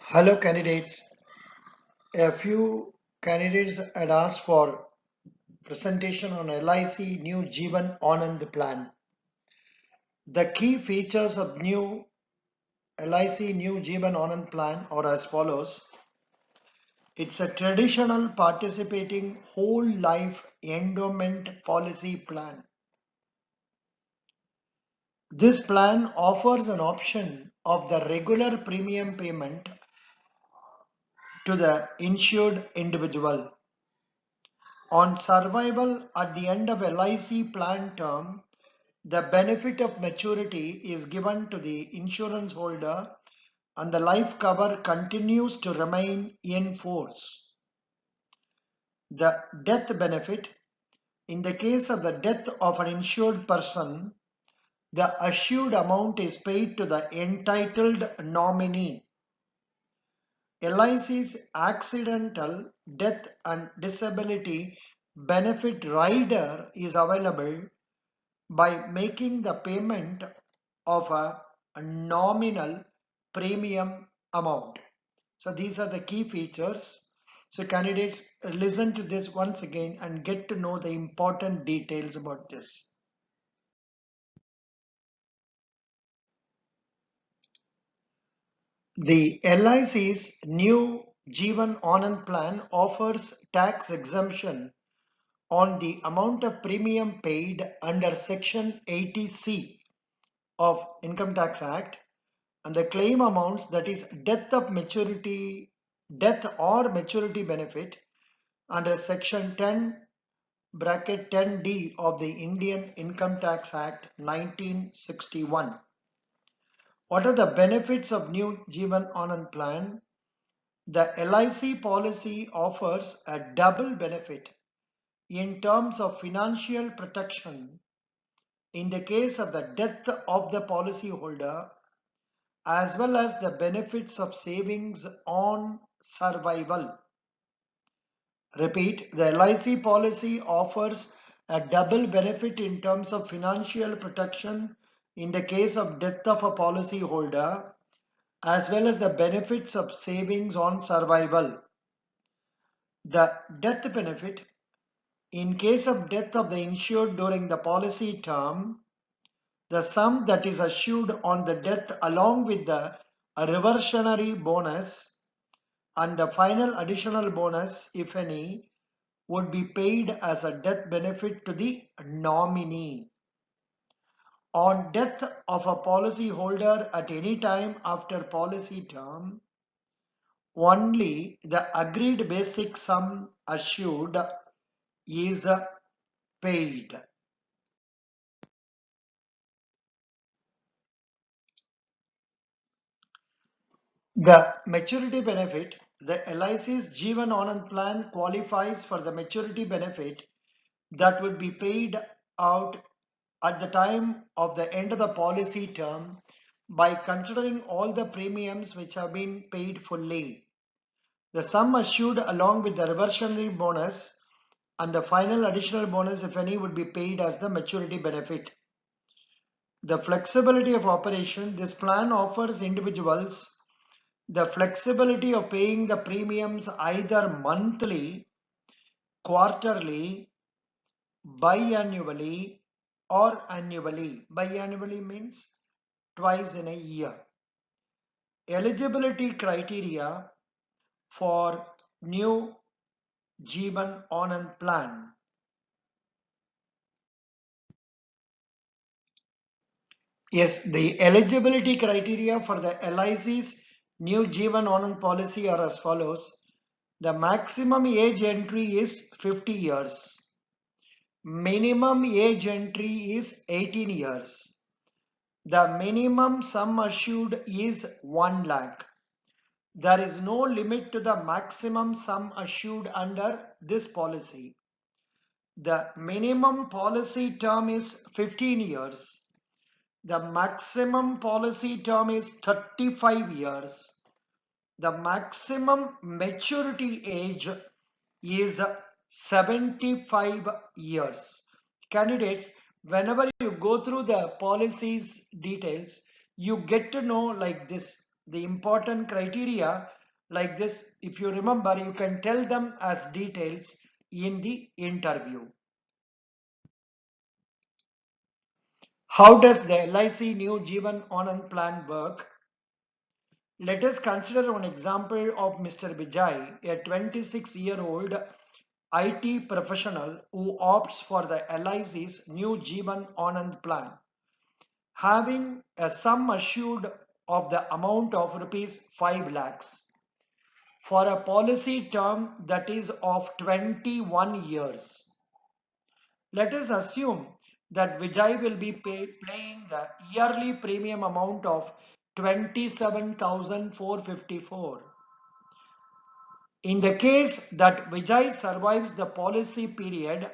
Hello candidates. A few candidates had asked for presentation on LIC new Jeevan Anand plan. The key features of new LIC new Jeevan Anand plan are as follows. It's a traditional participating whole life endowment policy plan. This plan offers an option of the regular premium payment to the insured individual. On survival at the end of LIC plan term, the benefit of maturity is given to the insurance holder and the life cover continues to remain in force. The death benefit: in the case of the death of an insured person, the assured amount is paid to the entitled nominee. LIC's accidental death and disability benefit rider is available by making the payment of a nominal premium amount. So these are the key features. So candidates, listen to this once again and get to know the important details about this. The LIC's new Jeevan Anand plan offers tax exemption on the amount of premium paid under Section 80C of Income Tax Act, and the claim amounts, that is death or maturity benefit under Section 10(10)(D) of the Indian Income Tax Act 1961. What are the benefits of new Jeevan Anand plan? The LIC policy offers a double benefit in terms of financial protection in the case of the death of the policyholder, as well as the benefits of savings on survival. Repeat, the LIC policy offers a double benefit in terms of financial protection in the case of death of a policyholder, as well as the benefits of savings on survival. The death benefit: in case of death of the insured during the policy term, the sum that is assured on the death along with the reversionary bonus and the final additional bonus, if any, would be paid as a death benefit to the nominee. On death of a policyholder at any time after policy term, only the agreed basic sum assured is paid. The maturity benefit: the LIC's Jeevan Anand plan qualifies for the maturity benefit that would be paid out at the time of the end of the policy term by considering all the premiums which have been paid fully. The sum assured along with the reversionary bonus and the final additional bonus, if any, would be paid as the maturity benefit. The flexibility of operation: this plan offers individuals the flexibility of paying the premiums either monthly, quarterly, biannually, or annually. Biannually means twice in a year. Eligibility criteria for new Jeevan Anand plan. Yes, the eligibility criteria for the LIC's new Jeevan Anand policy are as follows. The maximum age entry is 50 years. Minimum age entry is 18 years. The minimum sum assured is 1 lakh. There is no limit to the maximum sum assured under this policy. The minimum policy term is 15 years. The maximum policy term is 35 years. The maximum maturity age is 75 years. Candidates, whenever you go through the policies details, you get to know like this, the important criteria like this. If you remember, you can tell them as details in the interview. How does the LIC New Jeevan Anand plan work? Let us consider one example of Mr. Vijay, a 26-year-old IT professional who opts for the LIC's New Jeevan Anand plan, having a sum assured of the amount of rupees 5 lakhs for a policy term that is of 21 years. Let us assume that Vijay will be paying the yearly premium amount of 27,454. In the case that Vijay survives the policy period,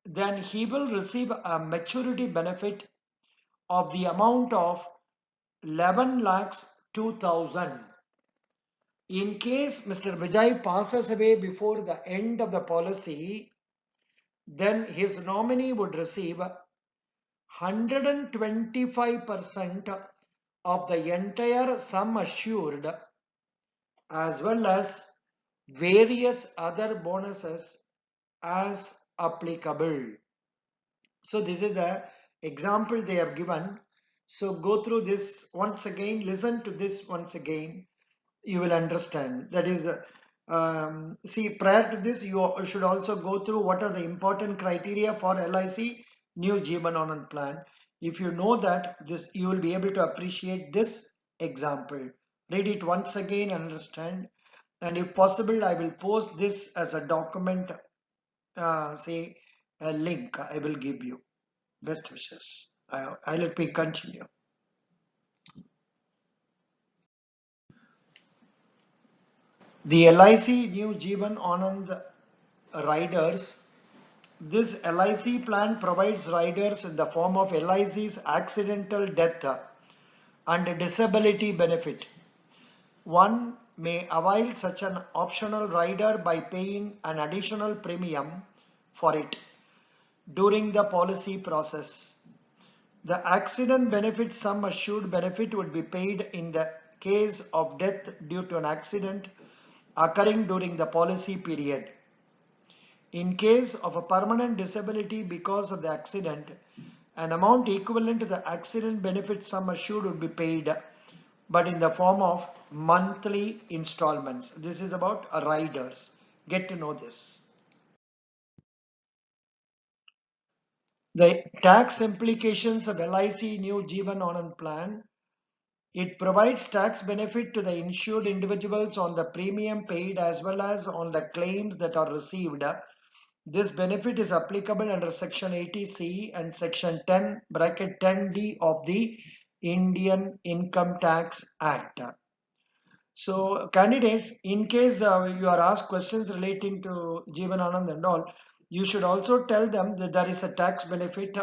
then he will receive a maturity benefit of the amount of 11 lakhs 2,000. In case Mr. Vijay passes away before the end of the policy, then his nominee would receive 125% of the entire sum assured, as well as various other bonuses as applicable. So this is the example they have given. So go through this once again, listen to this once again, you will understand. That is, see, prior to this, you should also go through what are the important criteria for LIC New Jeevan Anand plan. If you know that, this you will be able to appreciate this example. Read it once again, understand, and if possible, I will post this as a document, say a link I will give you. Best wishes. I let me continue. The LIC New Jeevan Anand riders. This LIC plan provides riders in the form of LIC's accidental death and disability benefit. One may avail such an optional rider by paying an additional premium for it during the policy process. The accident benefit sum assured benefit would be paid in the case of death due to an accident occurring during the policy period. In case of a permanent disability because of the accident, an amount equivalent to the accident benefit sum assured would be paid, but in the form of monthly installments. This is about riders. Get to know this. The tax implications of LIC New Jeevan Anand plan. It provides tax benefit to the insured individuals on the premium paid as well as on the claims that are received. This benefit is applicable under Section 80C and Section 10 bracket 10D of the Indian Income Tax Act. So candidates, in case you are asked questions relating to Jeevan Anand and all, you should also tell them that there is a tax benefit.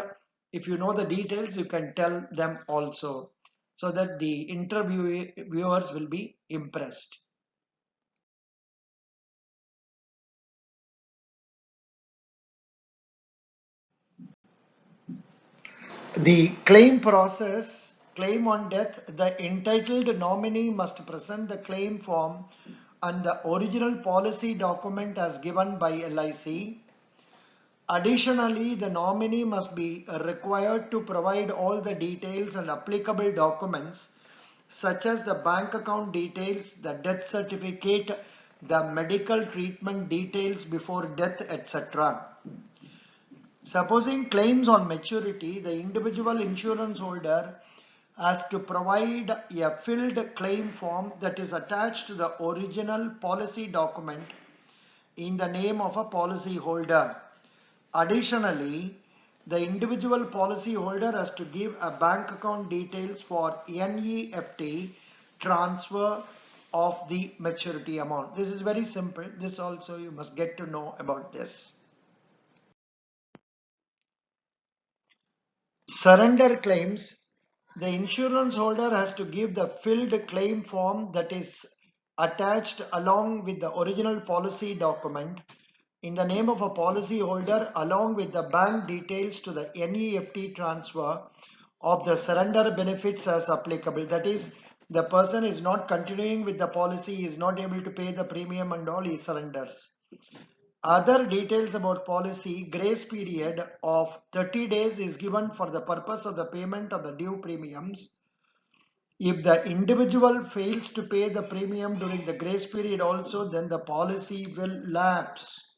If you know the details, you can tell them also, so that the interviewers will be impressed. The claim process, claim on death, the entitled nominee must present the claim form and the original policy document as given by LIC. Additionally, the nominee must be required to provide all the details and applicable documents such as the bank account details, the death certificate, the medical treatment details before death, etc. Supposing claims on maturity, the individual insurance holder has to provide a filled claim form that is attached to the original policy document in the name of a policy holder. Additionally, the individual policy holder has to give a bank account details for NEFT transfer of the maturity amount. This is very simple. This also you must get to know about this. Surrender claims. The insurance holder has to give the filled claim form that is attached along with the original policy document in the name of a policy holder along with the bank details to the NEFT transfer of the surrender benefits as applicable. That is, the person is not continuing with the policy, is not able to pay the premium and all, he surrenders. Other details about policy: grace period of 30 days is given for the purpose of the payment of the due premiums. If the individual fails to pay the premium during the grace period also, then the policy will lapse.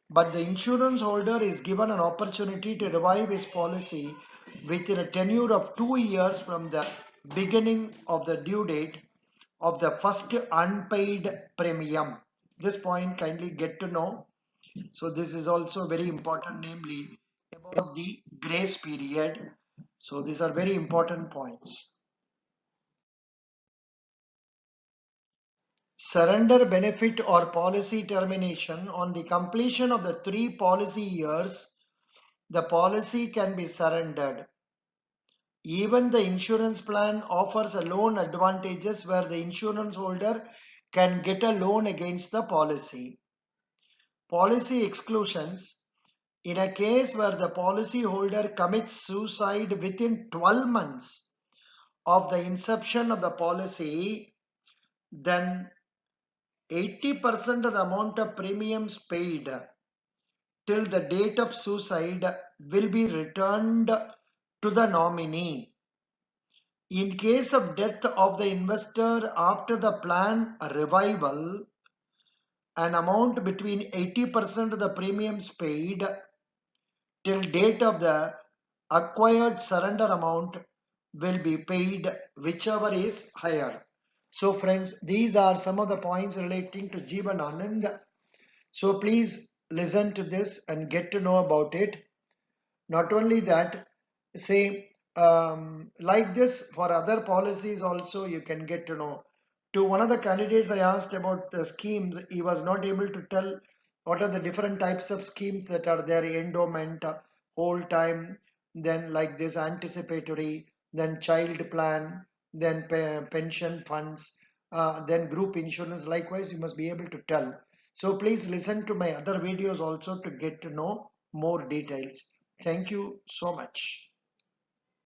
But the insurance holder is given an opportunity to revive his policy within a tenure of 2 years from the beginning of the due date of the first unpaid premium. This point kindly get to know. So this is also very important, namely about the grace period. So these are very important points. Surrender benefit or policy termination: on the completion of the 3 policy years, the policy can be surrendered. Even the insurance plan offers a loan advantages where the insurance holder can get a loan against the policy. Policy exclusions: in a case where the policy holder commits suicide within 12 months of the inception of the policy, then 80% of the amount of premiums paid till the date of suicide will be returned to the nominee. In case of death of the investor after the plan revival, an amount between 80% of the premiums paid till date of the acquired surrender amount will be paid, whichever is higher. So friends, these are some of the points relating to Jeevan Anand. So please listen to this and get to know about it. Not only that, say like this for other policies also you can get to know. To one of the candidates I asked about the schemes, he was not able to tell what are the different types of schemes that are there: endowment, whole time, then like this anticipatory, then child plan, then pension funds, then group insurance. Likewise, you must be able to tell. So please listen to my other videos also to get to know more details. Thank you so much.